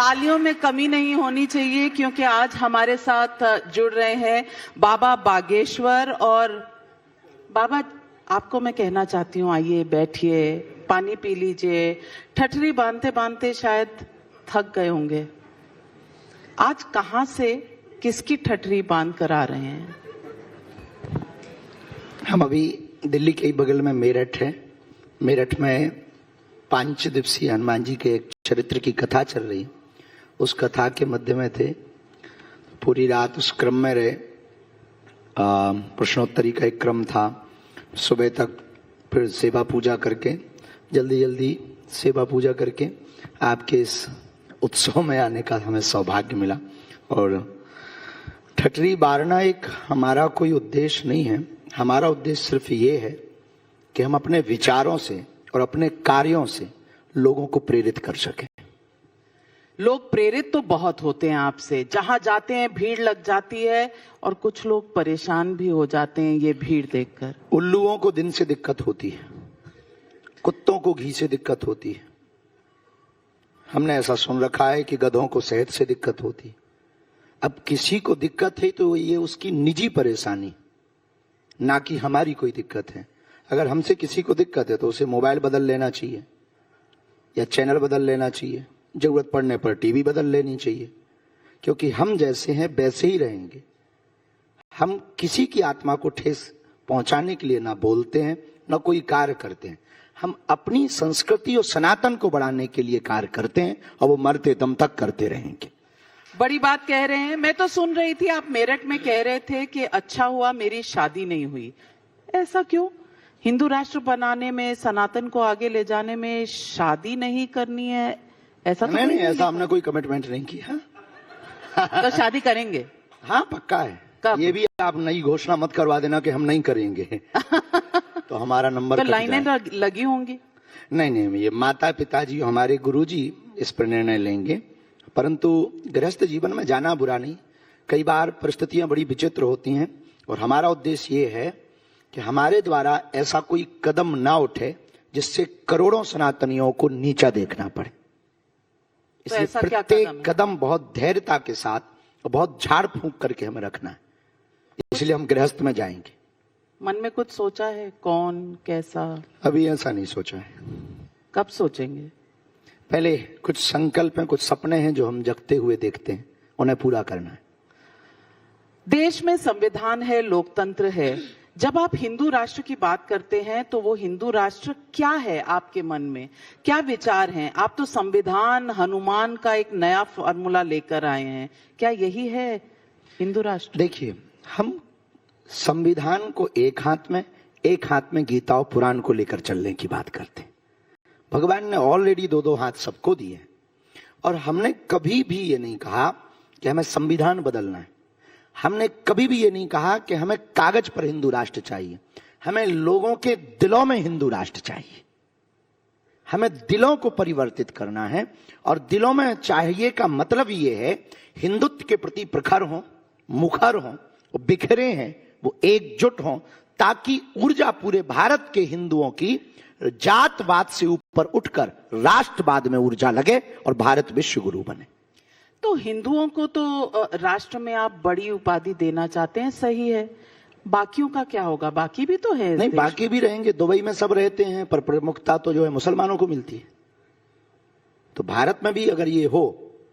तालियों में कमी नहीं होनी चाहिए क्योंकि आज हमारे साथ जुड़ रहे हैं बाबा बागेश्वर। और बाबा, आपको मैं कहना चाहती हूँ, आइए बैठिए, पानी पी लीजिए। ठठरी बांधते बांधते शायद थक गए होंगे। आज कहाँ से किसकी ठठरी बांध कर आ रहे हैं? हम अभी दिल्ली के बगल में मेरठ है। मेरठ में 5 दिवसीय हनुमान जी के एक चरित्र की कथा चल रही है। उस कथा के मध्य में थे, पूरी रात उस क्रम में रहे। प्रश्नोत्तरी का एक क्रम था। सुबह तक फिर सेवा पूजा करके, जल्दी जल्दी सेवा पूजा करके आपके इस उत्सव में आने का हमें सौभाग्य मिला। और ठठरी बारना एक हमारा कोई उद्देश्य नहीं है। हमारा उद्देश्य सिर्फ ये है कि हम अपने विचारों से और अपने कार्यों से लोगों को प्रेरित कर सकें। लोग प्रेरित तो बहुत होते हैं आपसे, जहां जाते हैं भीड़ लग जाती है और कुछ लोग परेशान भी हो जाते हैं ये भीड़ देखकर। उल्लुओं को दिन से दिक्कत होती है, कुत्तों को घी से दिक्कत होती है। हमने ऐसा सुन रखा है कि गधों को सेहत से दिक्कत होती है। अब किसी को दिक्कत है तो ये उसकी निजी परेशानी, ना कि हमारी कोई दिक्कत है। अगर हमसे किसी को दिक्कत है तो उसे मोबाइल बदल लेना चाहिए या चैनल बदल लेना चाहिए, जरूरत पड़ने पर टीवी बदल लेनी चाहिए, क्योंकि हम जैसे हैं वैसे ही रहेंगे। हम किसी की आत्मा को ठेस पहुंचाने के लिए ना बोलते हैं ना कोई कार्य करते हैं। हम अपनी संस्कृति और सनातन को बढ़ाने के लिए कार्य करते हैं और वो मरते दम तक करते रहेंगे। बड़ी बात कह रहे हैं। मैं तो सुन रही थी आप मेरठ में कह रहे थे कि अच्छा हुआ मेरी शादी नहीं हुई। ऐसा क्यों? हिंदू राष्ट्र बनाने में, सनातन को आगे ले जाने में शादी नहीं करनी है, ऐसा तो नहीं, ऐसा हमने कोई कमिटमेंट नहीं किया। तो शादी करेंगे? हाँ, पक्का है। कब? ये भी आप नई घोषणा मत करवा देना कि हम नहीं करेंगे। तो हमारा नंबर तो लाइनें लगी होंगी। नहीं, ये माता पिताजी हमारे गुरुजी इस पर निर्णय लेंगे। परंतु गृहस्थ जीवन में जाना बुरा नहीं। कई बार परिस्थितियां बड़ी विचित्र होती हैं और हमारा उद्देश्य ये है कि हमारे द्वारा ऐसा कोई कदम ना उठे जिससे करोड़ों सनातनियों को नीचा देखना पड़े। इसलिए प्रत्येक कदम बहुत धैर्यता के साथ और बहुत झाड़ फूंक करके हमें रखना है। इसलिए हम गृहस्थ में जाएंगे। मन में कुछ सोचा है? कौन, कैसा? अभी ऐसा नहीं सोचा है। कब सोचेंगे? पहले कुछ संकल्प हैं, कुछ सपने हैं जो हम जगते हुए देखते हैं, उन्हें पूरा करना है। देश में संविधान है, लोकतंत्र है। जब आप हिंदू राष्ट्र की बात करते हैं तो वो हिंदू राष्ट्र क्या है आपके मन में? क्या विचार हैं? आप तो संविधान, हनुमान का एक नया फॉर्मूला लेकर आए हैं। क्या यही है हिंदू राष्ट्र? देखिए, हम संविधान को एक हाथ में गीता और पुराण को लेकर चलने की बात करते हैं। भगवान ने ऑलरेडी 2 हाथ सबको दिए और हमने कभी भी ये नहीं कहा कि हमें संविधान बदलना है। हमने कभी भी ये नहीं कहा कि हमें कागज पर हिंदू राष्ट्र चाहिए। हमें लोगों के दिलों में हिंदू राष्ट्र चाहिए। हमें दिलों को परिवर्तित करना है और दिलों में चाहिए का मतलब ये है हिंदुत्व के प्रति प्रखर हों, मुखर हों, वो बिखरे हैं, वो एकजुट हों, ताकि ऊर्जा पूरे भारत के हिंदुओं की जातवाद से ऊपर उठकर राष्ट्रवाद में ऊर्जा लगे और भारत विश्व गुरु बने। तो हिंदुओं को तो राष्ट्र में आप बड़ी उपाधि देना चाहते हैं, सही है। बाकियों का क्या होगा? बाकी भी तो है। नहीं, बाकी भी रहेंगे। दुबई में सब रहते हैं, पर प्रमुखता तो जो है मुसलमानों को मिलती है। तो भारत में भी अगर ये हो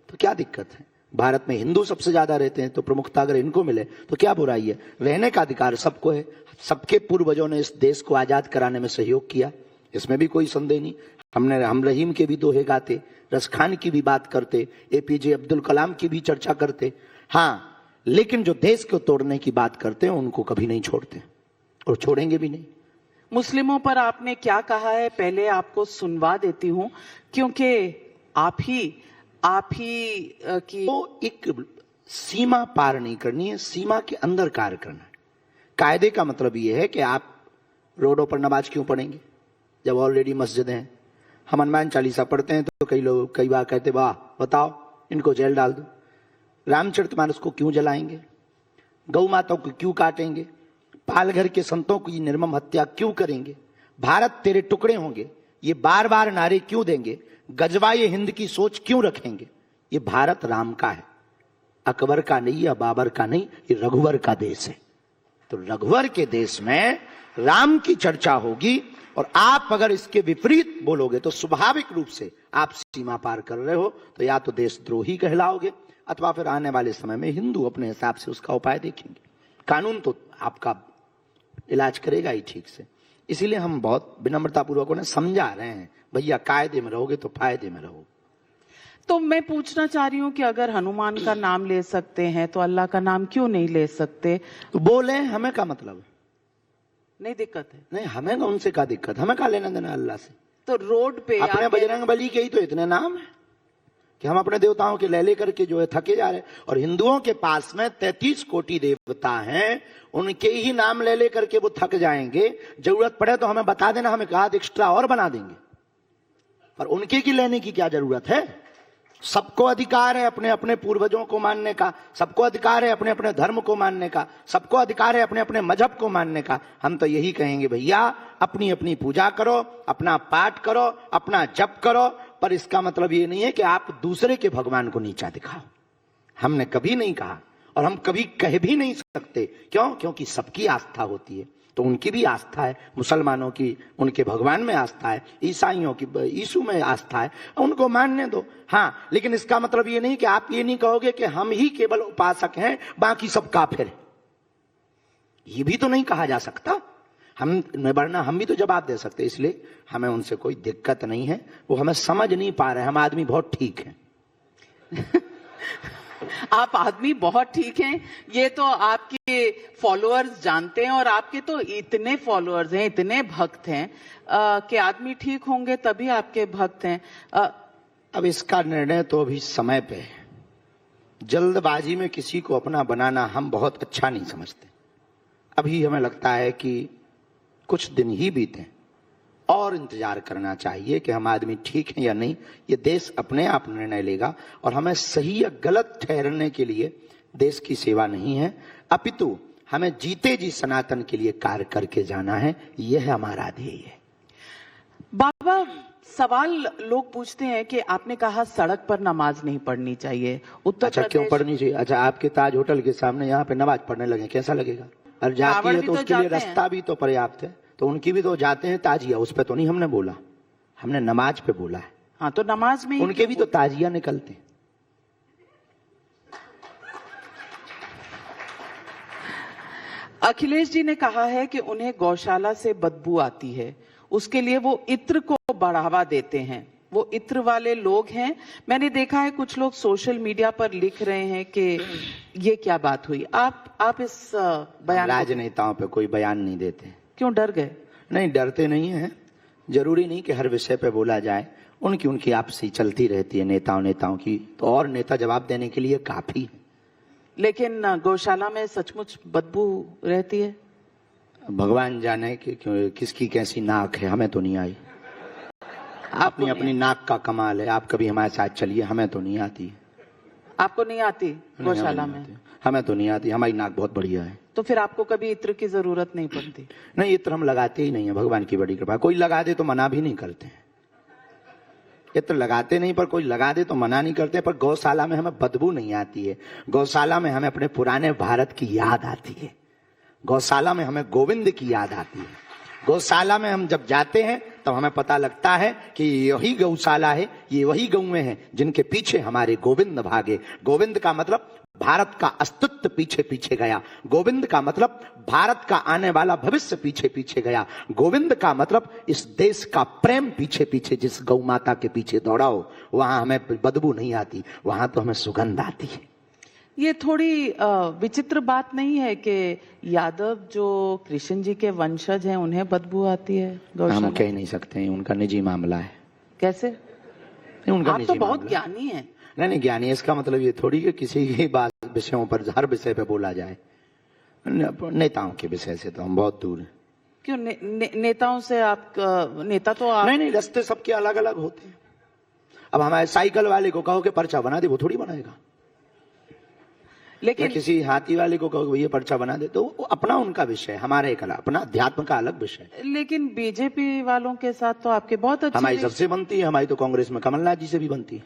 तो क्या दिक्कत है? भारत में हिंदू सबसे ज्यादा रहते हैं तो प्रमुखता अगर इनको मिले तो क्या बुराई है? रहने का अधिकार सबको है। सबके पूर्वजों ने इस देश को आजाद कराने में सहयोग किया, इसमें भी कोई संदेह नहीं। हम रहीम के भी दोहे गाते, रस खान की भी बात करते, एपीजे अब्दुल कलाम की भी चर्चा करते। हाँ, लेकिन जो देश को तोड़ने की बात करते हैं उनको कभी नहीं छोड़ते और छोड़ेंगे भी नहीं। मुस्लिमों पर आपने क्या कहा है, पहले आपको सुनवा देती हूं, क्योंकि आप ही की तो एक सीमा पार नहीं करनी है, सीमा के अंदर कार्य करना है। कायदे का मतलब यह है कि आप रोडों पर नमाज क्यों पढ़ेंगे जब ऑलरेडी मस्जिद हैं? हम हनुमान चालीसा पढ़ते हैं तो कई बार कहते, वाह बताओ इनको जेल डाल दो। रामचरितमानस को क्यों जलाएंगे? गौ माताओं को क्यों काटेंगे? पालघर के संतों की निर्मम हत्या क्यों करेंगे? भारत तेरे टुकड़े होंगे, ये बार बार नारे क्यों देंगे? गजवाए हिंद की सोच क्यों रखेंगे? ये भारत राम का है, अकबर का नहीं या बाबर का नहीं, ये रघुवर का देश है। तो रघुवर के देश में राम की चर्चा होगी और आप अगर इसके विपरीत बोलोगे तो स्वाभाविक रूप से आप सीमा पार कर रहे हो, तो या तो देशद्रोही कहलाओगे अथवा फिर आने वाले समय में हिंदू अपने हिसाब से उसका उपाय देखेंगे। कानून तो आपका इलाज करेगा ही ठीक से। इसीलिए हम बहुत विनम्रतापूर्वक उन्हें समझा रहे हैं, भैया कायदे में रहोगे तो फायदे में रहोगे। तो मैं पूछना चाह रही हूँ कि अगर हनुमान का नाम ले सकते हैं तो अल्लाह का नाम क्यों नहीं ले सकते? तो बोले, हमें क्या मतलब है? नहीं दिक्कत है? नहीं, हमें ना उनसे क्या दिक्कत, हमें क्या लेना देना अल्लाह से। तो रोड पे अपने बजरंग बली के ही तो इतने नाम है कि हम अपने देवताओं के ले करके जो है थके जा रहे हैं। और हिंदुओं के पास में 33 कोटि देवता हैं, उनके ही नाम ले करके वो थक जाएंगे। जरूरत पड़े तो हमें बता देना, हमें कहा एक्स्ट्रा और बना देंगे, पर उनके की लेने की क्या जरूरत है? सबको अधिकार है अपने अपने पूर्वजों को मानने का, सबको अधिकार है अपने अपने धर्म को मानने का, सबको अधिकार है अपने अपने मजहब को मानने का। हम तो यही कहेंगे, भैया अपनी अपनी पूजा करो, अपना पाठ करो, अपना जप करो, पर इसका मतलब ये नहीं है कि आप दूसरे के भगवान को नीचा दिखाओ। हमने कभी नहीं कहा और हम कभी कह भी नहीं सकते। क्यों? क्योंकि सबकी आस्था होती है, तो उनकी भी आस्था है, मुसलमानों की उनके भगवान में आस्था है, ईसाइयों की यीशु में आस्था है, उनको मानने दो। हाँ, लेकिन इसका मतलब ये नहीं कि आप ये नहीं कहोगे कि हम ही केवल उपासक हैं, बाकी सब काफिर हैं। ये भी तो नहीं कहा जा सकता। हम वरना हम भी तो जवाब दे सकते। इसलिए हमें उनसे कोई दिक्कत नहीं है, वो हमें समझ नहीं पा रहे। हम आदमी बहुत ठीक हैं। आप आदमी बहुत ठीक हैं, ये तो आपके फॉलोअर्स जानते हैं, और आपके तो इतने फॉलोअर्स हैं, इतने भक्त हैं कि आदमी ठीक होंगे तभी आपके भक्त हैं। अब इसका निर्णय तो अभी समय पे है। जल्दबाजी में किसी को अपना बनाना हम बहुत अच्छा नहीं समझते। अभी हमें लगता है कि कुछ दिन ही बीते और इंतजार करना चाहिए कि हम आदमी ठीक हैं या नहीं। ये देश अपने आप निर्णय लेगा, और हमें सही या गलत ठहरने के लिए देश की सेवा नहीं है, अपितु हमें जीते जी सनातन के लिए कार्य करके जाना है। यह हमारा ध्येय है। बाबा, सवाल लोग पूछते हैं कि आपने कहा सड़क पर नमाज नहीं पढ़नी चाहिए, उत्तर अच्छा, क्यों पढ़नी चाहिए? अच्छा, आपके ताज होटल के सामने यहाँ पे नमाज पढ़ने लगे, कैसा लगेगा? और जाती है तो उसके लिए रास्ता भी तो पर्याप्त है, तो उनकी भी तो जाते हैं ताजिया, उस पर तो नहीं हमने बोला, हमने नमाज पे बोला है। हाँ, तो नमाज में उनके भी तो ताजिया निकलते हैं। अखिलेश जी ने कहा है कि उन्हें गौशाला से बदबू आती है, उसके लिए वो इत्र को बढ़ावा देते हैं। वो इत्र वाले लोग हैं। मैंने देखा है कुछ लोग सोशल मीडिया पर लिख रहे हैं कि ये क्या बात हुई। आप इस बयान, राजनेताओं पे कोई बयान नहीं देते। क्यों, डर गए? नहीं, डरते नहीं है। जरूरी नहीं कि हर विषय पे बोला जाए, उनकी आपसी चलती रहती है नेताओं की, तो और नेता जवाब देने के लिए काफी है। लेकिन गौशाला में सचमुच बदबू रहती है। भगवान जाने कि किसकी कैसी नाक है, हमें तो नहीं आई। अपनी अपनी नाक का कमाल है। आप कभी हमारे साथ चलिए, हमें तो नहीं आती। आपको नहीं आती गौशाला में? हमें तो नहीं आती, हमारी नाक बहुत बढ़िया है। तो फिर आपको कभी इत्र की जरूरत नहीं पड़ती? नहीं, इत्र हम लगाते ही नहीं है, भगवान की बड़ी कृपा। कोई लगा दे तो मना भी नहीं करते। इत्र लगाते नहीं, पर कोई लगा दे तो मना नहीं करते। पर गौशाला में हमें बदबू नहीं आती है। गौशाला में हमें अपने पुराने भारत की याद आती है। गौशाला में हमें गोविंद की याद आती है। गौशाला में हम जब जाते हैं तब हमें पता लगता है कि यही गौशाला है, ये वही गौएं हैं जिनके पीछे हमारे गोविंद भागे। गोविंद का मतलब भारत का अस्तित्व पीछे पीछे गया। गोविंद का मतलब भारत का आने वाला भविष्य पीछे पीछे गया। गोविंद का मतलब इस देश का प्रेम पीछे पीछे जिस गौ माता के पीछे दौड़ा हो, वहां हमें बदबू नहीं आती, वहां तो हमें सुगंध आती है। ये थोड़ी विचित्र बात नहीं है कि यादव जो कृष्ण जी के वंशज हैं उन्हें बदबू आती है गौशाला? हम कह नहीं सकते हैं, उनका निजी मामला है। कैसे? उनका आप तो बहुत ज्ञानी हैं। नहीं, ज्ञानी इसका मतलब ये थोड़ी कि किसी की बात विषयों पर हर विषय पे बोला जाए। नेताओं के विषय से तो हम बहुत दूर हैं। क्यों? नेताओं से आप नेता तो आप... नहीं, रास्ते सबके अलग अलग होते हैं। अब हमारे साइकिल वाले को कहो कि पर्चा बना दे, वो थोड़ी बनाएगा। लेकिन किसी हाथी वाले को कहो भैया पर्चा बना दे, तो वो अपना उनका विषय, हमारे एक अपना अध्यात्म का अलग विषय। लेकिन बीजेपी वालों के साथ तो आपके बहुत अच्छे हमारी सबसे बनती है। हमारी तो कांग्रेस में कमलनाथ जी से भी बनती है।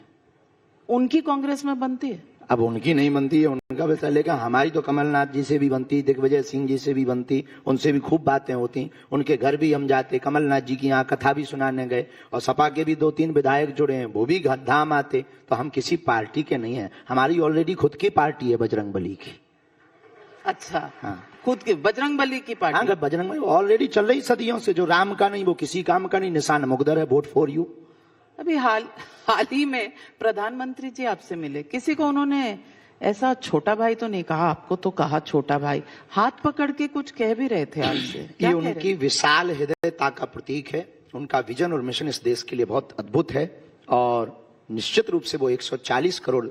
उनकी कांग्रेस में बनती है? अब उनकी नहीं बनती है, उनका वैसा, लेकिन हमारी तो कमलनाथ जी से भी बनती, दिग्विजय सिंह जी से भी बनती, उनसे भी खूब बातें होती, उनके घर भी हम जाते, कमलनाथ जी की यहाँ कथा भी सुनाने गए, और सपा के भी 2-3 विधायक जुड़े हैं, वो भी धाम आते। तो हम किसी पार्टी के नहीं है, हमारी ऑलरेडी खुद की पार्टी है बजरंगबली की। अच्छा, हाँ, खुद की बजरंगबली की पार्टी? हाँ, बजरंगबली ऑलरेडी चल रही सदियों से, जो राम का नहीं वो किसी काम का नहीं, निशान मुकद्दर है, वोट फॉर यू। अभी हाल ही में प्रधानमंत्री जी आपसे मिले, किसी को उन्होंने ऐसा छोटा भाई तो नहीं कहा, आपको तो कहा छोटा भाई, हाथ पकड़ के कुछ कह भी रहे थे आपसे? ये उनकी विशाल हृदयता का प्रतीक है, उनका विजन और मिशन इस देश के लिए बहुत अद्भुत है, और निश्चित रूप से वो 140 करोड़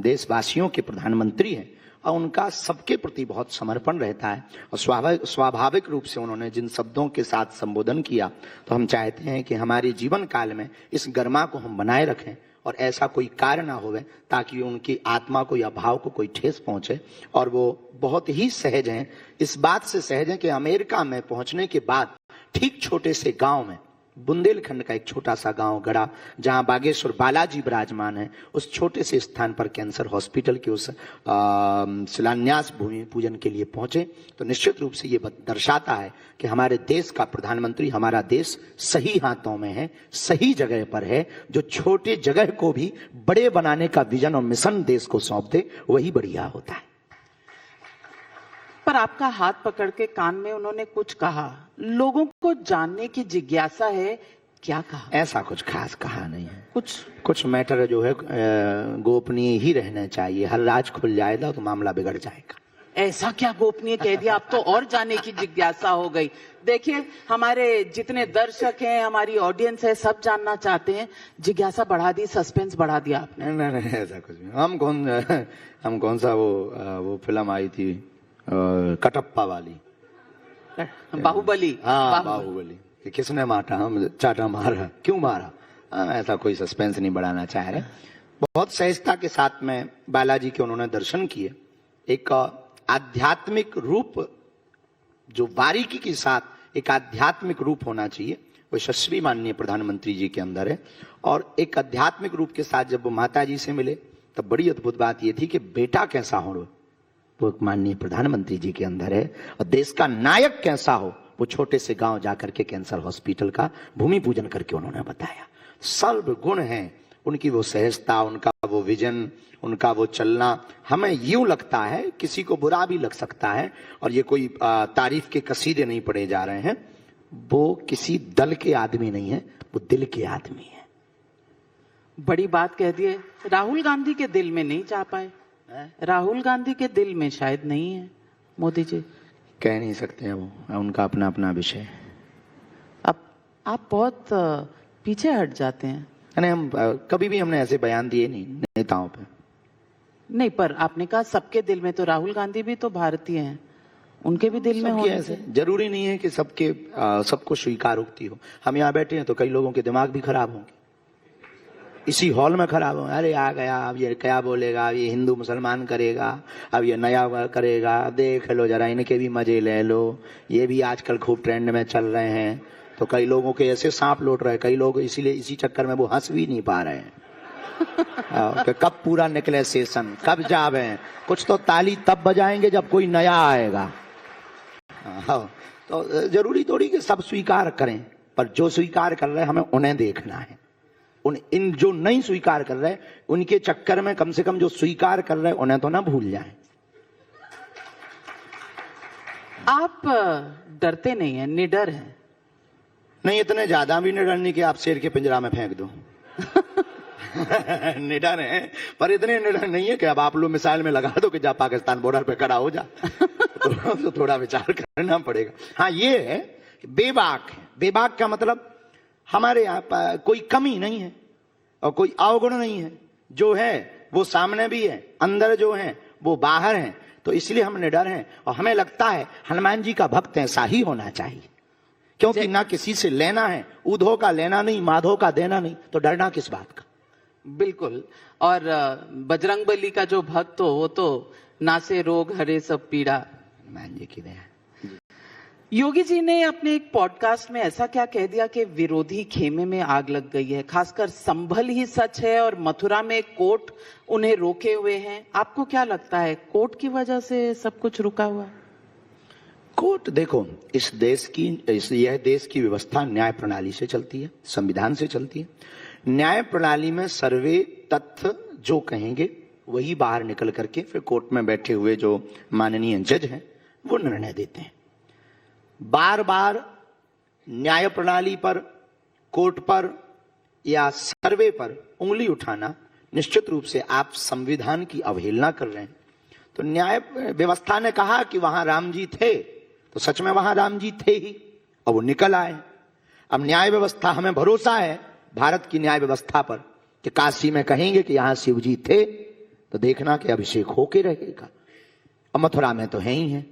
देशवासियों के प्रधानमंत्री हैं, और उनका सबके प्रति बहुत समर्पण रहता है। और स्वाभाविक रूप से उन्होंने जिन शब्दों के साथ संबोधन किया, तो हम चाहते हैं कि हमारे जीवन काल में इस गरिमा को हम बनाए रखें, और ऐसा कोई कार्य ना होवे ताकि उनकी आत्मा को या भाव को कोई ठेस पहुंचे। और वो बहुत ही सहज हैं, इस बात से सहज हैं कि अमेरिका में पहुंचने के बाद ठीक छोटे से गांव में, बुंदेलखंड का एक छोटा सा गांव गढ़ा, जहां बागेश्वर बालाजी विराजमान है, उस छोटे से स्थान पर कैंसर हॉस्पिटल के उस शिलान्यास भूमि पूजन के लिए पहुंचे। तो निश्चित रूप से ये दर्शाता है कि हमारे देश का प्रधानमंत्री, हमारा देश सही हाथों में है, सही जगह पर है। जो छोटे जगह को भी बड़े बनाने का विजन और मिशन देश को सौंप दे, वही बढ़िया होता है। पर आपका हाथ पकड़ के कान में उन्होंने कुछ कहा, लोगों को जानने की जिज्ञासा है, क्या कहा? ऐसा कुछ खास कहा नहीं है, कुछ मैटर जो है गोपनीय ही रहना चाहिए। हर राज खुल जाएगा तो मामला बिगड़ जाएगा। ऐसा क्या गोपनीय कह दिया? अब तो और जाने की जिज्ञासा हो गई। देखिए, हमारे जितने दर्शक हैं, हमारी ऑडियंस है, सब जानना चाहते हैं। जिज्ञासा बढ़ा दी, सस्पेंस बढ़ा दिया आपने। नहीं, ऐसा कुछ नहीं। हम कौन सा वो फिल्म आई थी कटप्पा वाली, बाहुबली? हाँ, बाहुबली, कि किसने मारा, हम चाटा मारा, क्यों मारा? ऐसा कोई सस्पेंस नहीं बढ़ाना चाह रहे। बहुत सहजता के साथ में बालाजी के उन्होंने दर्शन किए। एक आध्यात्मिक रूप, जो बारीकी के साथ एक आध्यात्मिक रूप होना चाहिए, वो यशस्वी माननीय प्रधानमंत्री जी के अंदर है। और एक आध्यात्मिक रूप के साथ जब वो माता जी से मिले, तब बड़ी अद्भुत बात ये थी कि बेटा कैसा हो वो माननीय प्रधानमंत्री जी के अंदर है, और देश का नायक कैसा हो वो छोटे से गांव जाकर के कैंसर हॉस्पिटल का भूमि पूजन करके उन्होंने बताया। सर्व गुण है उनकी, वो सहजता, उनका वो विजन, उनका वो चलना। हमें यूं लगता है, किसी को बुरा भी लग सकता है, और ये कोई तारीफ के कसीदे नहीं पढ़े जा रहे हैं, वो किसी दल के आदमी नहीं है, वो दिल के आदमी है। बड़ी बात कह दिए। राहुल गांधी के दिल में नहीं जा पाए? राहुल गांधी के दिल में शायद नहीं है मोदी जी। कह नहीं सकते हैं, वो उनका अपना अपना विषय। अब आप बहुत पीछे हट जाते हैं। नहीं, हम कभी भी हमने ऐसे बयान दिए नहीं नेताओं पे। नहीं, पर आपने कहा सबके दिल में, तो राहुल गांधी भी तो भारतीय हैं, उनके भी दिल में होने ऐसे जरूरी नहीं है कि सबको स्वीकारोक्ति हो। हम यहाँ बैठे हैं तो कई लोगों के दिमाग भी खराब होंगे, इसी हॉल में खराब हो। अरे आ गया, अब ये क्या बोलेगा, अब ये हिंदू मुसलमान करेगा, अब ये नया करेगा, देख लो जरा, इनके भी मजे ले लो, ये भी आजकल खूब ट्रेंड में चल रहे हैं। तो कई लोगों के ऐसे सांप लौट रहे हैं, कई लोग इसीलिए इसी चक्कर में वो हंस भी नहीं पा रहे हैं कि कब पूरा निकले सेशन, कब जावे। कुछ तो ताली तब बजाएंगे जब कोई नया आएगा। तो जरूरी थोड़ी कि सब स्वीकार करें, पर जो स्वीकार कर रहे हैं हमें उन्हें देखना है। इन जो नहीं स्वीकार कर रहे उनके चक्कर में कम से कम जो स्वीकार कर रहे उन्हें तो ना भूल जाएं। आप डरते नहीं हैं, निडर हैं। नहीं, इतने ज्यादा भी निडर नहीं कि आप शेर के पिंजरा में फेंक दो। निडर है, पर इतने निडर नहीं है कि अब आप लोग मिसाइल में लगा दो कि जा पाकिस्तान बॉर्डर पे खड़ा हो जा। तो थोड़ा विचार करना पड़ेगा। हाँ, ये है बेबाक है। बेबाक का मतलब हमारे यहाँ कोई कमी नहीं है और कोई अवगुण नहीं है। जो है वो सामने भी है, अंदर जो है वो बाहर है। तो इसलिए हम निडर हैं, और हमें लगता है हनुमान जी का भक्त ऐसा ही होना चाहिए, क्योंकि ना किसी से लेना है, उधो का लेना नहीं, माधो का देना नहीं, तो डरना किस बात का। बिल्कुल। और बजरंगबली का जो भक्त हो, वो तो नासे रोग हरे सब पीड़ा। हनुमान जी की दया। योगी जी ने अपने एक पॉडकास्ट में ऐसा क्या कह दिया कि विरोधी खेमे में आग लग गई है। खासकर संभल ही सच है और मथुरा में कोर्ट उन्हें रोके हुए हैं। आपको क्या लगता है, कोर्ट की वजह से सब कुछ रुका हुआ है? कोर्ट, देखो, यह देश की व्यवस्था न्याय प्रणाली से चलती है, संविधान से चलती है। न्याय प्रणाली में सर्वे तथ्य जो कहेंगे वही बाहर निकल करके फिर कोर्ट में बैठे हुए जो माननीय जज हैं वो निर्णय देते हैं। बार बार न्याय प्रणाली पर, कोर्ट पर या सर्वे पर उंगली उठाना निश्चित रूप से आप संविधान की अवहेलना कर रहे हैं। तो न्याय व्यवस्था ने कहा कि वहां राम जी थे, तो सच में वहां राम जी थे ही, और वो निकल आए। अब न्याय व्यवस्था, हमें भरोसा है भारत की न्याय व्यवस्था पर कि काशी में कहेंगे कि यहां शिव जी थे तो देखना कि अभिषेक होके रहेगा। अब मथुरा में तो है ही है,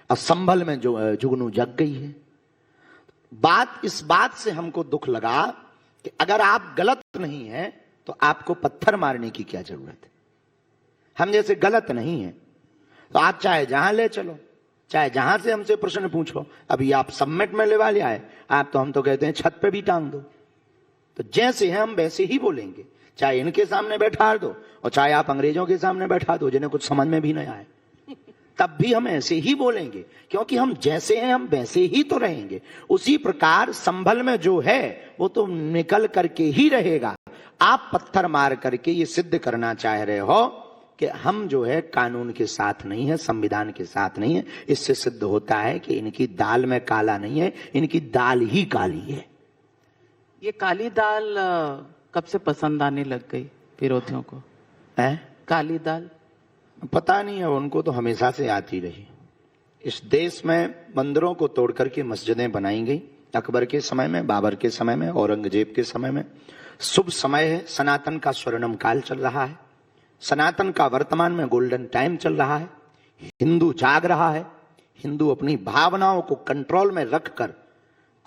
अब संभल में जो जुगनू जग गई है। इस बात से हमको दुख लगा कि अगर आप गलत नहीं हैं तो आपको पत्थर मारने की क्या जरूरत है। हम जैसे गलत नहीं है तो आप चाहे जहां ले चलो, चाहे जहां से हमसे प्रश्न पूछो। अभी आप सबमिट में लेवा ले आए, हम तो कहते हैं छत पे भी टांग दो। तो जैसे हैं हम वैसे ही बोलेंगे, चाहे इनके सामने बैठा दो और चाहे आप अंग्रेजों के सामने बैठा दो जिन्हें कुछ समझ में भी नहीं आए, तब भी हम ऐसे ही बोलेंगे, क्योंकि हम जैसे हैं हम वैसे ही तो रहेंगे। उसी प्रकार संभल में जो है वो तो निकल करके ही रहेगा। आप पत्थर मार करके ये सिद्ध करना चाह रहे हो कि हम जो है कानून के साथ नहीं है, संविधान के साथ नहीं है। इससे सिद्ध होता है कि इनकी दाल में काला नहीं है, इनकी दाल ही काली है। ये काली दाल कब से पसंद आने लग गई विरोधियों को? काली दाल पता नहीं है, उनको तो हमेशा से आती रही। इस देश में मंदिरों को तोड़ करके मस्जिदें बनाई गई। अकबर के समय में, बाबर के समय में, औरंगजेब के समय में। शुभ समय है, सनातन का स्वर्णिम काल चल रहा है, सनातन का वर्तमान में गोल्डन टाइम चल रहा है। हिंदू जाग रहा है, हिंदू अपनी भावनाओं को कंट्रोल में रखकर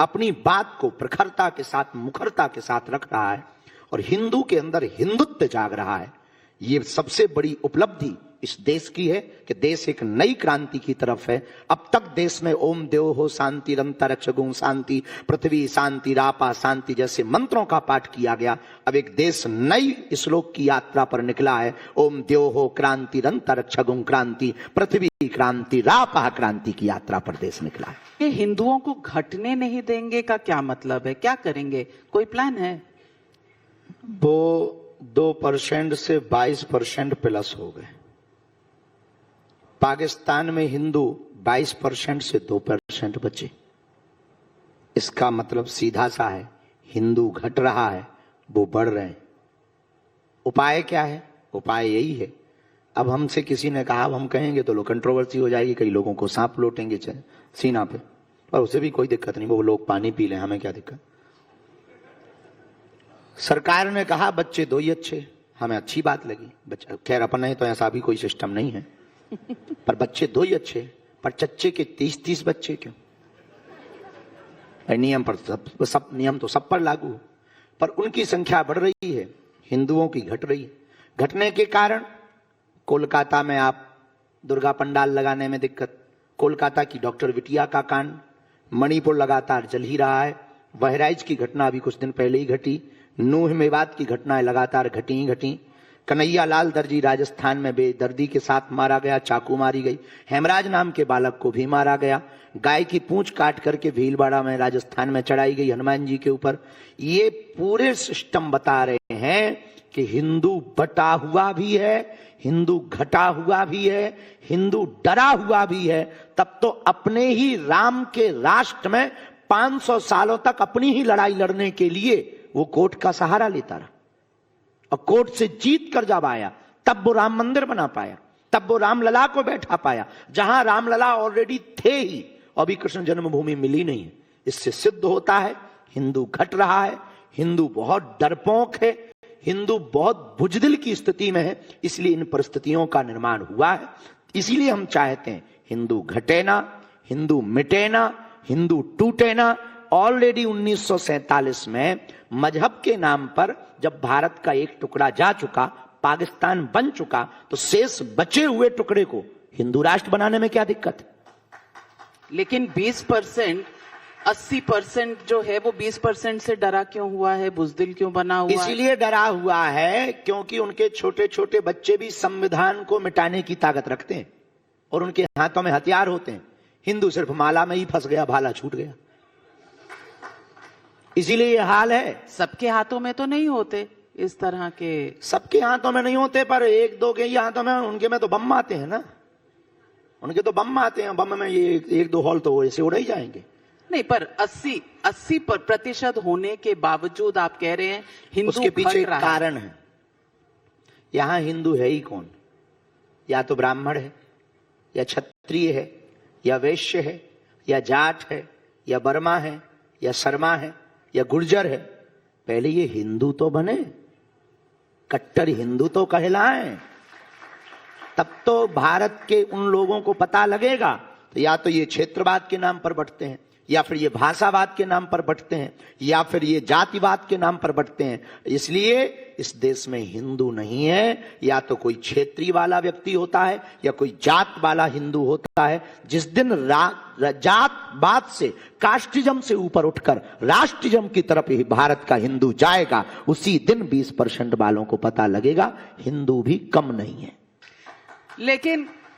अपनी बात को प्रखरता के साथ, मुखरता के साथ रख रहा है, और हिंदू के अंदर हिंदुत्व जाग रहा है। ये सबसे बड़ी उपलब्धि इस देश की है कि देश एक नई क्रांति की तरफ है। अब तक देश में ओम देव हो शांति रंतरिक्षगुं शांति पृथ्वी शांति रापा शांति जैसे मंत्रों का पाठ किया गया। अब एक देश नई श्लोक की यात्रा पर निकला है। ओम देव हो क्रांति रंतरिक्षगुं क्रांति पृथ्वी क्रांति रापा क्रांति की यात्रा पर देश निकला है। ये हिंदुओं को घटने नहीं देंगे का क्या मतलब है? क्या करेंगे, कोई प्लान है? वो 2% से 22% प्लस हो गए। पाकिस्तान में हिंदू 22% से 2% बचे। इसका मतलब सीधा सा है, हिंदू घट रहा है, वो बढ़ रहे हैं। उपाय क्या है? उपाय यही है। अब हमसे किसी ने कहा, अब हम कहेंगे तो लोग कंट्रोवर्सी हो जाएगी, कई लोगों को सांप लौटेंगे सीना पे, और उसे भी कोई दिक्कत नहीं, वो लोग पानी पी लें, हमें क्या दिक्कत। सरकार ने कहा बच्चे 2 ही अच्छे, हमें अच्छी बात लगी। बच्चे खैर अपन नहीं तो ऐसा भी कोई सिस्टम नहीं है, पर बच्चे 2 ही अच्छे, पर चच्चे के 30-30 बच्चे क्यों? नियम पर सब नियम तो सब पर लागू, पर उनकी संख्या बढ़ रही है, हिंदुओं की घट रही है। घटने के कारण कोलकाता में आप दुर्गा पंडाल लगाने में दिक्कत, कोलकाता की डॉक्टर बिटिया का कांड, मणिपुर लगातार जल ही रहा है, बहराइच की घटना अभी कुछ दिन पहले ही घटी, नूह मेवात की घटनाएं लगातार घटी ही घटी, कन्हैया लाल दर्जी राजस्थान में बेदर्दी के साथ मारा गया, चाकू मारी गई, हेमराज नाम के बालक को भी मारा गया, गाय की पूंछ काट करके भीलवाड़ा में राजस्थान में चढ़ाई गई हनुमान जी के ऊपर। ये पूरे सिस्टम बता रहे हैं कि हिंदू बटा हुआ भी है, हिंदू घटा हुआ भी है, हिंदू डरा हुआ भी है। तब तो अपने ही राम के राष्ट्र में 500 सालों तक अपनी ही लड़ाई लड़ने के लिए वो कोर्ट का सहारा लेता रहा, और कोर्ट से जीत कर जब आया तब वो राम मंदिर बना पाया, तब वो रामलला को बैठा पाया, जहां रामलला ऑलरेडी थे ही, अभी कृष्ण जन्मभूमि मिली नहीं है। इससे सिद्ध होता है हिंदू घट रहा है, हिंदू बहुत डरपोक है, हिंदू बहुत बुजदिल की स्थिति में है। इसलिए इन परिस्थितियों का निर्माण हुआ है। इसीलिए हम चाहते हैं हिंदू घटे ना, हिंदू मिटे ना, हिंदू टूटे ना। ऑलरेडी 1947 में मजहब के नाम पर जब भारत का एक टुकड़ा जा चुका, पाकिस्तान बन चुका, तो शेष बचे हुए टुकड़े को हिंदू राष्ट्र बनाने में क्या दिक्कत है? लेकिन 20%, 80% जो है वो 20% से डरा क्यों हुआ है, बुजदिल क्यों बना हुआ है? इसीलिए डरा हुआ है क्योंकि उनके छोटे छोटे बच्चे भी संविधान को मिटाने की ताकत रखते हैं और उनके हाथों में हथियार होते हैं। हिंदू सिर्फ माला में ही फंस गया, भाला छूट गया। इसीलिए ये हाल है। सबके हाथों में तो नहीं होते इस तरह के। सबके हाथों में नहीं होते, पर एक दो के ही हाथों में, उनके में तो बम आते हैं ना, उनके तो बम आते हैं। बम में ये एक दो हॉल तो ऐसे उड़ ही जाएंगे। नहीं, पर 80% होने के बावजूद आप कह रहे हैं हिंदू उसके पीछे एक रहा कारण है। यहां हिंदू है ही कौन? या तो ब्राह्मण है, या क्षत्रिय है, या वैश्य है, या जाट है, या बर्मा है, या शर्मा है, या गुर्जर है। पहले ये हिंदू तो बने, कट्टर हिंदू तो कहलाएं, तब तो भारत के उन लोगों को पता लगेगा। तो या तो ये क्षेत्रवाद के नाम पर बंटते हैं, या फिर ये भाषावाद के नाम पर बंटते हैं, या फिर ये जातिवाद के नाम पर बंटते हैं। इसलिए इस देश में हिंदू नहीं है। या तो कोई क्षेत्रीय वाला व्यक्ति होता है, या कोई जात वाला हिंदू होता है। जिस दिन जातवाद से, कास्टिज्म से ऊपर उठकर राष्ट्रिज्म की तरफ ही भारत का हिंदू जाएगा, उसी दिन 20% वालों को पता लगेगा हिंदू भी कम नहीं है।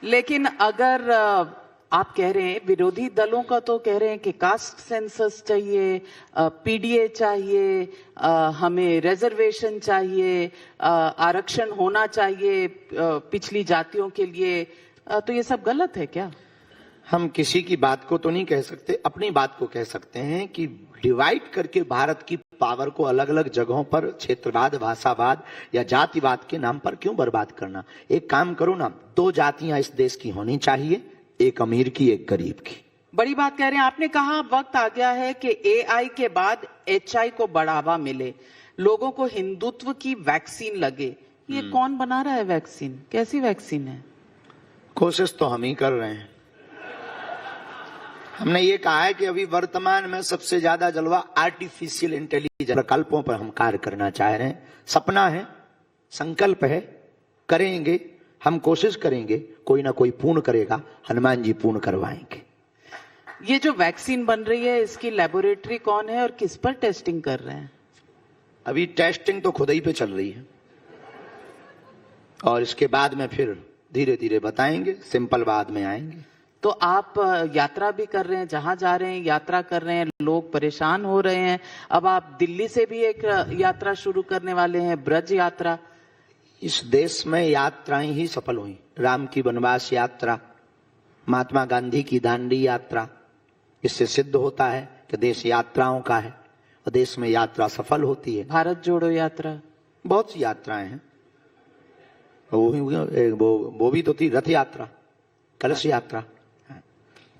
लेकिन अगर आप कह रहे हैं, विरोधी दलों का तो कह रहे हैं कि कास्ट सेंसस चाहिए, पीडीए चाहिए, हमें रिजर्वेशन चाहिए, आरक्षण होना चाहिए पिछली जातियों के लिए। तो ये सब गलत है क्या? हम किसी की बात को तो नहीं कह सकते, अपनी बात को कह सकते हैं कि डिवाइड करके भारत की पावर को अलग अलग जगहों पर क्षेत्रवाद, भाषावाद या जातिवाद के नाम पर क्यों बर्बाद करना। एक काम करो ना, 2 जातियां इस देश की होनी चाहिए, एक अमीर की, एक गरीब की। बड़ी बात कह रहे हैं। आपने कहा वक्त आ गया है कि एआई के बाद एचआई को बढ़ावा मिले, लोगों को हिंदुत्व की वैक्सीन लगे। ये कौन बना रहा है वैक्सीन? कैसी वैक्सीन है? कोशिश तो हम ही कर रहे हैं। हमने ये कहा है कि अभी वर्तमान में सबसे ज्यादा जलवा आर्टिफिशियल इंटेलिजेंस प्रकल्पों पर हम कार्य करना चाह रहे हैं। सपना है, संकल्प है, करेंगे, हम कोशिश करेंगे, कोई ना कोई पूर्ण करेगा, हनुमान जी पूर्ण करवाएंगे। ये जो वैक्सीन बन रही है, इसकी लेबोरेटरी कौन है और किस पर टेस्टिंग कर रहे हैं? अभी टेस्टिंग तो खुद ही पे चल रही है, और इसके बाद में फिर धीरे धीरे बताएंगे, सिंपल बाद में आएंगे। तो आप यात्रा भी कर रहे हैं, जहां जा रहे हैं यात्रा कर रहे हैं, लोग परेशान हो रहे हैं। अब आप दिल्ली से भी एक यात्रा शुरू करने वाले हैं, ब्रज यात्रा। इस देश में यात्राएं ही सफल हुई। राम की वनवास यात्रा, महात्मा गांधी की दांडी यात्रा, इससे सिद्ध होता है कि देश यात्राओं का है और देश में यात्रा सफल होती है। भारत जोड़ो यात्रा, बहुत सी यात्राएं हैं। वो भी तो थी रथ यात्रा, कलश यात्रा,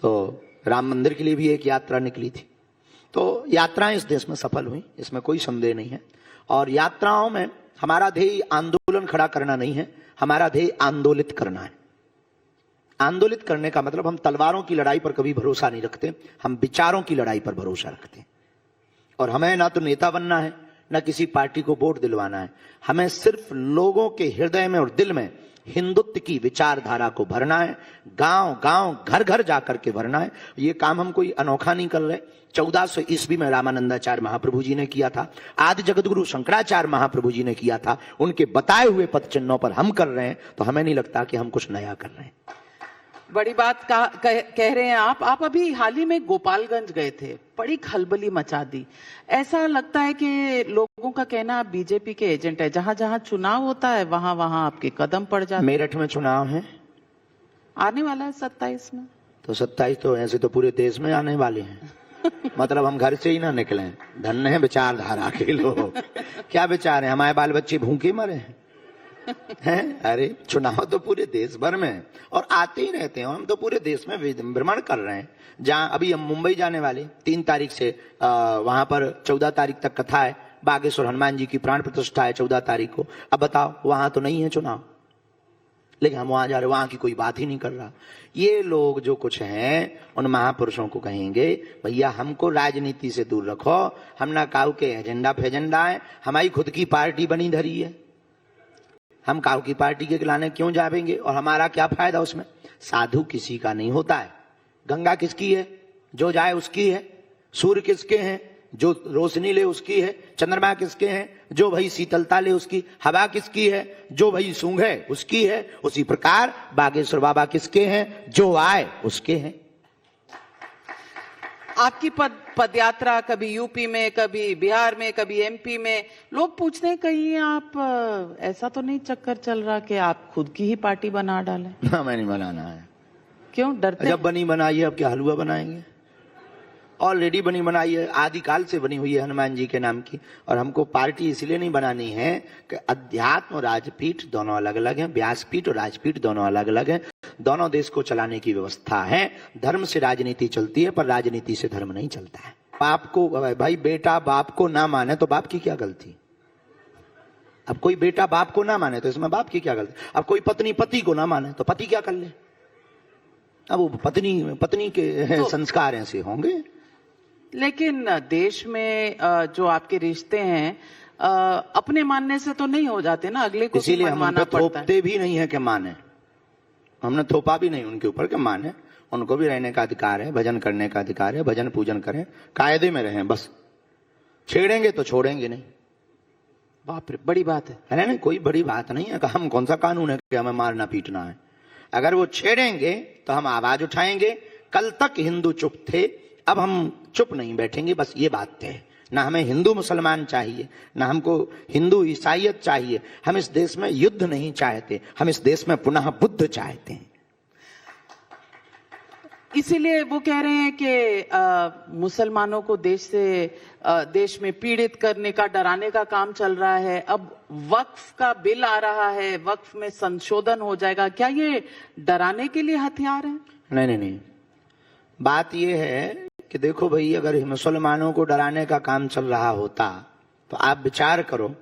तो राम मंदिर के लिए भी एक यात्रा निकली थी। तो यात्राएं इस देश में सफल हुई, इसमें कोई संदेह नहीं है। और यात्राओं में हमारा ध्येय आंदोलन खड़ा करना नहीं है, हमारा ध्येय आंदोलित करना है। आंदोलित करने का मतलब हम तलवारों की लड़ाई पर कभी भरोसा नहीं रखते, हम विचारों की लड़ाई पर भरोसा रखते हैं। और हमें ना तो नेता बनना है, ना किसी पार्टी को वोट दिलवाना है, हमें सिर्फ लोगों के हृदय में और दिल में हिंदुत्व की विचारधारा को भरना है, गांव गांव घर घर जाकर के भरना है। ये काम हम कोई अनोखा नहीं कर रहे। 1400 ईस्वी में रामानंदाचार्य महाप्रभु जी ने किया था, आदि जगतगुरु शंकराचार्य महाप्रभु जी ने किया था, उनके बताए हुए पथ चिन्हों पर हम कर रहे हैं। तो हमें नहीं लगता कि हम कुछ नया कर रहे हैं। बड़ी बात कह रहे हैं आप अभी हाल ही में गोपालगंज गए थे, बड़ी खलबली मचा दी। ऐसा लगता है कि लोगों का कहना आप बीजेपी के एजेंट है, जहां जहां चुनाव होता है वहां वहां आपके कदम पड़ जाते हैं। मेरठ में चुनाव है, आने वाला है 27 में। तो 27 तो ऐसे तो पूरे देश में आने वाले हैं। मतलब हम घर से ही ना निकले, धन्य है विचारधारा के लोग। क्या विचार है, हमारे बाल बच्चे भूखे मरे हैं? अरे चुनाव तो पूरे देश भर में और आते ही रहते हैं। हम तो पूरे देश में भ्रमण कर रहे हैं। जहां अभी हम मुंबई जाने वाले 3 तारीख से, वहां पर 14 तारीख तक कथा है, बागेश्वर हनुमान जी की प्राण प्रतिष्ठा है 14 तारीख को। अब बताओ, वहां तो नहीं है चुनाव, लेकिन हम वहां जा रहे, वहां की कोई बात ही नहीं कर रहा। ये लोग जो कुछ हैं, उन महापुरुषों को कहेंगे भैया हमको राजनीति से दूर रखो, हम ना काऊ के एजेंडा फेजेंडा है, हमारी खुद की पार्टी बनी धरी है, हम काऊ की पार्टी के खिलाने क्यों जाएंगे और हमारा क्या फायदा उसमें। साधु किसी का नहीं होता है, गंगा किसकी है? जो जाए उसकी है। सूर्य किसके हैं? जो रोशनी ले उसकी है। चंद्रमा किसके हैं? जो भाई शीतलता ले उसकी। हवा किसकी है? जो भाई सूंघे उसकी है। उसी प्रकार बागेश्वर बाबा किसके हैं? जो आए उसके हैं। आपकी पदयात्रा कभी यूपी में, कभी बिहार में, कभी एमपी में, लोग पूछते हैं कहीं आप ऐसा तो नहीं चक्कर चल रहा कि आप खुद की ही पार्टी बना डालें? ना, मैं नहीं बनाना है। क्यों डरते? जब बनी बनाई है, अब क्या हलवा बनाएंगे? ऑलरेडी बनी बनाई है, आदिकाल से बनी हुई है हनुमान जी के नाम की। और हमको पार्टी इसलिए नहीं बनानी है कि अध्यात्म और राजपीठ दोनों अलग अलग हैं, व्यासपीठ और राजपीठ दोनों अलग अलग हैं। दोनों देश को चलाने की व्यवस्था है। धर्म से राजनीति चलती है, पर राजनीति से धर्म नहीं चलता है। बाप को, भाई बेटा बाप को ना माने तो बाप की क्या गलती? अब कोई बेटा बाप को ना माने तो इसमें बाप की क्या गलती? अब कोई पत्नी पति को ना माने तो पति क्या कर ले? अब वो पत्नी के संस्कार ऐसे होंगे। लेकिन देश में जो आपके रिश्ते हैं अपने मानने से तो नहीं हो जाते ना, अगले को इसीलिए हम मानना पड़ता है। थोपते भी नहीं है कि माने, हमने थोपा भी नहीं उनके ऊपर कि माने। उनको भी रहने का अधिकार है, भजन करने का अधिकार है, भजन पूजन करें, कायदे में रहें, बस। छेड़ेंगे तो छोड़ेंगे नहीं। बाप रे, बड़ी बात है। नहीं, कोई बड़ी बात नहीं है कि हम कौन सा कानून है कि हमें मारना पीटना है। अगर वो छेड़ेंगे तो हम आवाज उठाएंगे। कल तक हिंदू चुप थे, अब हम चुप नहीं बैठेंगे, बस ये बात है। ना हमें हिंदू मुसलमान चाहिए, ना हमको हिंदू ईसाइयत चाहिए। हम इस देश में युद्ध नहीं चाहते, हम इस देश में पुनः बुद्ध चाहते हैं। इसीलिए वो कह रहे हैं कि मुसलमानों को देश में पीड़ित करने का, डराने का काम चल रहा है। अब वक्फ का बिल आ रहा है, वक्फ में संशोधन हो जाएगा, क्या ये डराने के लिए हथियार है? नहीं, बात ये है कि देखो भाई, अगर मुसलमानों को डराने का काम चल रहा होता तो आप विचार करो,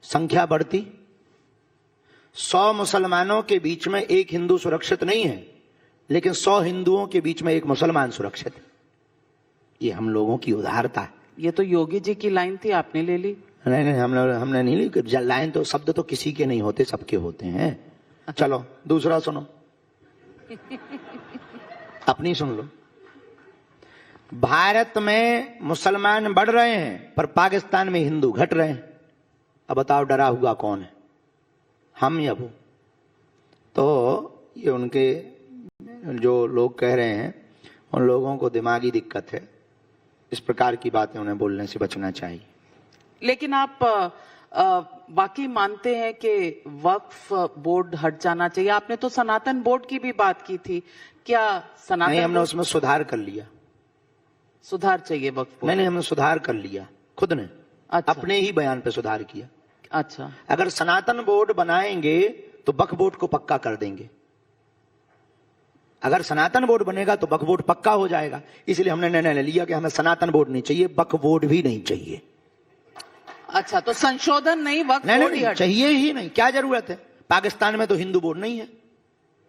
संख्या बढ़ती। 100 मुसलमानों के बीच में एक हिंदू सुरक्षित नहीं है, लेकिन 100 हिंदुओं के बीच में एक मुसलमान सुरक्षित है। ये हम लोगों की उदारता है। ये तो योगी जी की लाइन थी, आपने ले ली? नहीं, हमने नहीं ली लाइन। तो शब्द तो किसी के नहीं होते, सबके होते हैं। चलो दूसरा सुनो, अपनी सुन लो। भारत में मुसलमान बढ़ रहे हैं, पर पाकिस्तान में हिंदू घट रहे हैं। अब बताओ डरा हुआ कौन है, हम या वो? तो ये उनके जो लोग कह रहे हैं, उन लोगों को दिमागी दिक्कत है। इस प्रकार की बातें उन्हें बोलने से बचना चाहिए। लेकिन आप बाकी मानते हैं कि वक्फ बोर्ड हट जाना चाहिए? आपने तो सनातन बोर्ड की भी बात की थी, क्या सनातन? नहीं, हमने उसमें सुधार कर लिया। सुधार चाहिए वक्फ बोर्ड? नहीं, हमने सुधार कर लिया खुद ने। अच्छा। अपने ही बयान पे सुधार किया। अच्छा। अगर सनातन बोर्ड बनाएंगे तो वक्फ बोर्ड को पक्का कर देंगे। अगर सनातन बोर्ड बनेगा तो वक्फ बोर्ड पक्का हो जाएगा। इसलिए हमने निर्णय ले लिया कि हमें सनातन बोर्ड नहीं चाहिए, वक्फ बोर्ड भी नहीं चाहिए। अच्छा, तो संशोधन नहीं, वक्फ बोर्ड ही चाहिए ही नहीं। क्या जरूरत है? पाकिस्तान में तो हिंदू बोर्ड नहीं है,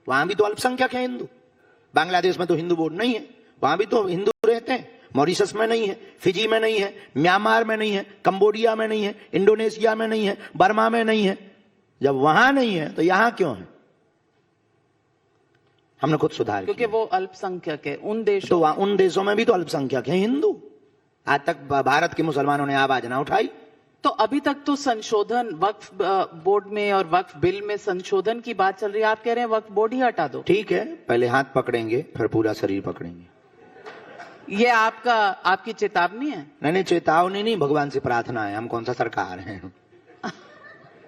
वहां भी तो अल्पसंख्यक है हिंदू। बांग्लादेश में तो हिंदू बोर्ड नहीं है, वहां भी तो हिंदू रहते हैं। मॉरिशस में नहीं है, फिजी में नहीं है, म्यांमार में नहीं है, कंबोडिया में नहीं है, इंडोनेशिया में नहीं है, बर्मा में नहीं है। जब वहां नहीं है तो यहां क्यों है? हमने खुद सुधार क्योंकि वो अल्पसंख्यक है उन देशों। तो उन देशों में भी तो अल्पसंख्यक है हिंदू। आज तक भारत के मुसलमानों ने आवाज ना उठाई। तो अभी तक तो संशोधन वक्फ बोर्ड में और वक्फ बिल में संशोधन की बात चल रही है, आप कह रहे हैं वक्फ बोर्ड ही हटा दो? ठीक है, पहले हाथ पकड़ेंगे फिर पूरा शरीर पकड़ेंगे। ये आपकी चेतावनी है? नहीं, चेतावनी नहीं, भगवान से प्रार्थना है। हम कौन सा सरकार है?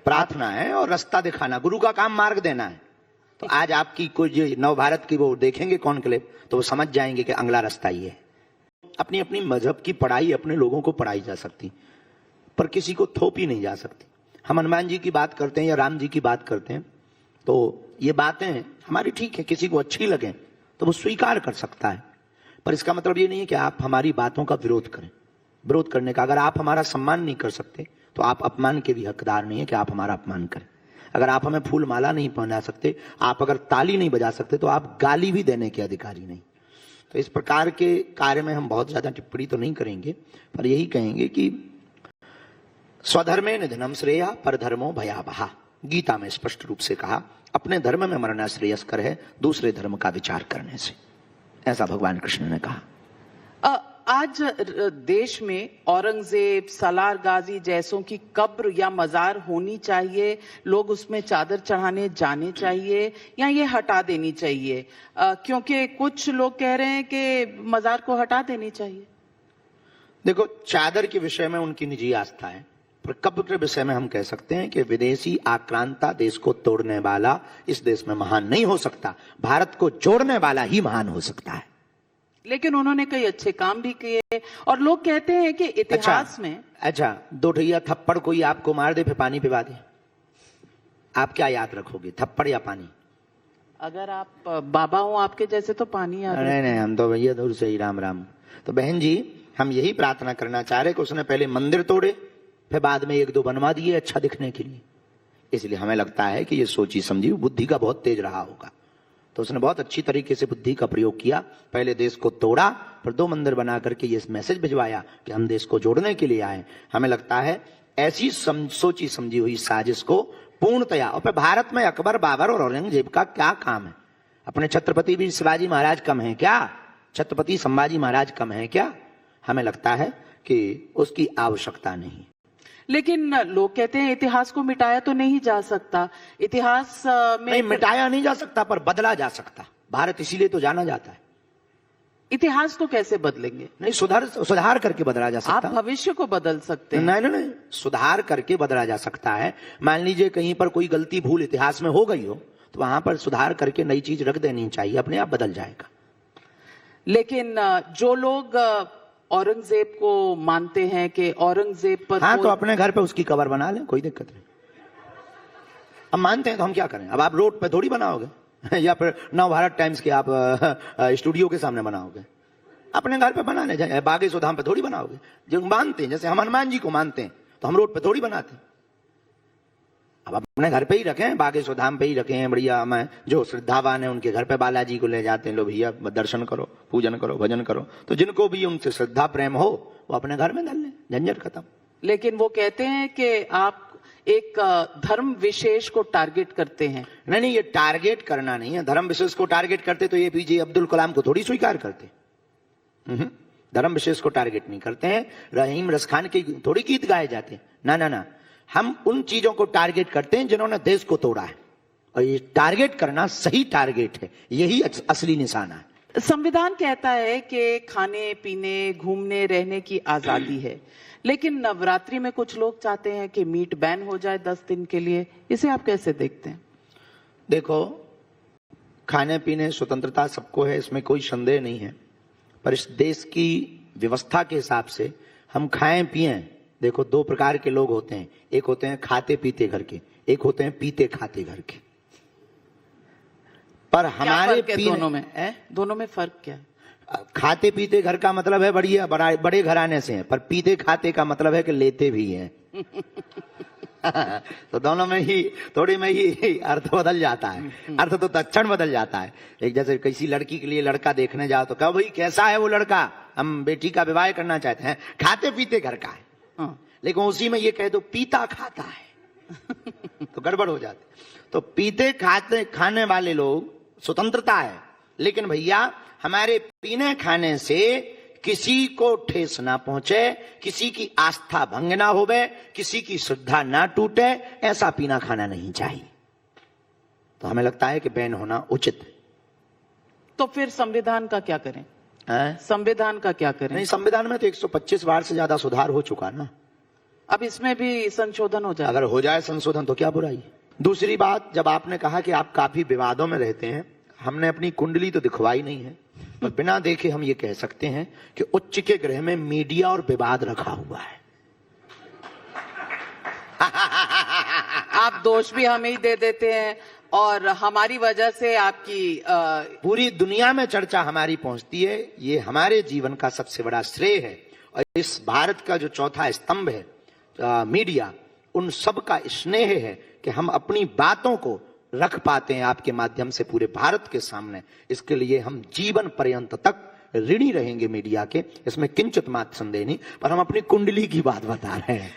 प्रार्थना है और रास्ता दिखाना। गुरु का काम मार्ग देना है। तो आज आपकी कोई नव भारत की वो देखेंगे कॉन्क्लेव, तो वो समझ जाएंगे कि अगला रास्ता ही है। अपनी अपनी मजहब की पढ़ाई अपने लोगों को पढ़ाई जा सकती, पर किसी को थोपी नहीं जा सकती। हम हनुमान जी की बात करते हैं या राम जी की बात करते हैं, तो ये बातें हमारी ठीक है, किसी को अच्छी लगे तो वो स्वीकार कर सकता है। पर इसका मतलब ये नहीं है कि आप हमारी बातों का विरोध करें। विरोध करने का, अगर आप हमारा सम्मान नहीं कर सकते तो आप अपमान के भी हकदार नहीं है कि आप हमारा अपमान करें। अगर आप हमें फूल माला नहीं पहना सकते, आप अगर ताली नहीं बजा सकते, तो आप गाली भी देने के अधिकारी नहीं। तो इस प्रकार के कार्य में हम बहुत ज्यादा टिप्पणी तो नहीं करेंगे, पर यही कहेंगे कि स्वधर्मे निधनम श्रेया परधर्मो भयावहा। गीता में स्पष्ट रूप से कहा, अपने धर्म में मरना श्रेयस्कर है दूसरे धर्म का विचार करने से। ऐसा भगवान कृष्ण ने कहा। आज देश में औरंगजेब, सलार गाजी जैसों की कब्र या मजार होनी चाहिए, लोग उसमें चादर चढ़ाने जाने चाहिए या ये हटा देनी चाहिए? क्योंकि कुछ लोग कह रहे हैं कि मजार को हटा देनी चाहिए। देखो, चादर के विषय में उनकी निजी आस्था है, पर कब्र के विषय में हम कह सकते हैं कि विदेशी आक्रांता देश को तोड़ने वाला इस देश में महान नहीं हो सकता, भारत को जोड़ने वाला ही महान हो सकता है। लेकिन उन्होंने कई अच्छे काम भी किए और लोग कहते हैं कि इतिहास में अच्छा, दो ठैया थप्पड़ कोई आपको मार दे फिर पानी पिला दे, आप क्या याद रखोगे, थप्पड़ या पानी? अगर आप बाबा हो आपके जैसे तो पानी याद। नहीं, हम तो भैया दूर से ही राम राम। तो बहन जी, हम यही प्रार्थना करना चाह रहे कि उसने पहले मंदिर तोड़े, फिर बाद में एक दो बनवा दिए अच्छा दिखने के लिए। इसलिए हमें लगता है कि ये सोची समझी बुद्धि का बहुत तेज रहा होगा, तो उसने बहुत अच्छी तरीके से बुद्धि का प्रयोग किया। पहले देश को तोड़ा, फिर दो मंदिर बना करके ये मैसेज भिजवाया कि हम देश को जोड़ने के लिए आए। हमें लगता है ऐसी सोची समझी हुई साजिश को पूर्णतया, और फिर भारत में अकबर, बाबर और औरंगजेब का क्या काम है? अपने छत्रपति भी शिवाजी महाराज कम है क्या? छत्रपति संभाजी महाराज कम है क्या? हमें लगता है कि उसकी आवश्यकता नहीं। लेकिन लोग कहते हैं इतिहास को मिटाया तो नहीं जा सकता। इतिहास में नहीं, मिटाया नहीं जा सकता पर बदला जा सकता। भारत इसीलिए तो जाना जाता है। इतिहास को कैसे बदलेंगे? नहीं, सुधार करके बदला जा सकता। आप भविष्य को बदल सकते हैं। नहीं, सुधार करके बदला जा सकता है। मान लीजिए कहीं पर कोई गलती भूल इतिहास में हो गई हो, तो वहां पर सुधार करके नई चीज रख देनी चाहिए, अपने आप बदल जाएगा। लेकिन जो लोग औरंगजेब को मानते हैं कि औरंगजेब पर हाँ, तो अपने घर पे उसकी कबर बना लें, कोई दिक्कत नहीं। अब मानते हैं तो हम क्या करें? अब आप रोड पे थोड़ी बनाओगे या फिर नव भारत टाइम्स के आप स्टूडियो के सामने बनाओगे? अपने घर पे बना लें। बागेश्वर धाम पे थोड़ी बनाओगे? जो मानते हैं, जैसे हम हनुमान जी को मानते हैं, तो हम रोड पे थोड़ी बनाते हैं। अब अपने घर पे ही रखें, बागेश्वर धाम पे ही रखें, बढ़िया। मैं जो श्रद्धावान है उनके घर पे बालाजी को ले जाते हैं, लो भैया दर्शन करो, पूजन करो, भजन करो। तो जिनको भी उनसे श्रद्धा प्रेम हो वो अपने घर में धर लें, झंझट खत्म। लेकिन वो कहते हैं कि आप एक धर्म विशेष को टारगेट करते हैं। नहीं, ये टारगेट करना नहीं है। धर्म विशेष को टारगेट करते तो ये पीजे अब्दुल कलाम को थोड़ी स्वीकार करते। धर्म विशेष को टारगेट नहीं करते हैं। रहीम रसखान के थोड़ी गीत गाए जाते हैं, ना। हम उन चीजों को टारगेट करते हैं जिन्होंने देश को तोड़ा है, और ये टारगेट करना सही टारगेट है, यही असली निशाना है। संविधान कहता है कि खाने पीने, घूमने, रहने की आजादी है, लेकिन नवरात्रि में कुछ लोग चाहते हैं कि मीट बैन हो जाए 10 दिन के लिए। इसे आप कैसे देखते हैं? देखो, खाने पीने स्वतंत्रता सबको है, इसमें कोई संदेह नहीं है, पर इस देश की व्यवस्था के हिसाब से हम खाएं पिएं। देखो, दो प्रकार के लोग होते हैं, एक होते हैं खाते पीते घर के, एक होते हैं पीते खाते घर के। पर हमारे दोनों में फर्क क्या है? खाते पीते घर का मतलब है बढ़िया बड़े घराने से है, पर पीते खाते का मतलब है कि लेते भी हैं। तो दोनों में ही थोड़ी में ही अर्थ बदल जाता है, अर्थ तो तत्क्षण बदल जाता है। एक जैसे किसी लड़की के लिए लड़का देखने जाओ तो कहो भाई कैसा है वो लड़का, हम बेटी का विवाह करना चाहते हैं, खाते पीते घर का है। लेकिन उसी में ये कह दो पीता खाता है तो गड़बड़ हो जाती। तो पीते खाते खाने वाले लोग स्वतंत्रता है, लेकिन भैया हमारे पीने खाने से किसी को ठेस ना पहुंचे, किसी की आस्था भंग ना होवे, किसी की श्रद्धा ना टूटे, ऐसा पीना खाना नहीं चाहिए। तो हमें लगता है कि बैन होना उचित है। तो फिर संविधान का क्या करें? संविधान का क्या करें? नहीं, संविधान में तो 125 बार से ज्यादा सुधार हो चुका ना, अब इसमें भी संशोधन हो जाए। अगर हो जाए संशोधन तो क्या बुराई। दूसरी बात, जब आपने कहा कि आप काफी विवादों में रहते हैं, हमने अपनी कुंडली तो दिखवाई नहीं है, पर बिना देखे हम ये कह सकते हैं कि उच्च के ग्रह में मीडिया और विवाद रखा हुआ है। आप दोष भी हमें ही दे देते हैं और हमारी वजह से आपकी पूरी दुनिया में चर्चा हमारी पहुंचती है। ये हमारे जीवन का सबसे बड़ा श्रेय है, और इस भारत का जो चौथा स्तंभ है मीडिया, उन सब का स्नेह है कि हम अपनी बातों को रख पाते हैं आपके माध्यम से पूरे भारत के सामने। इसके लिए हम जीवन पर्यंत तक ऋणी रहेंगे मीडिया के, इसमें किंचित मात्र संदेह नहीं। पर हम अपनी कुंडली की बात बता रहे हैं।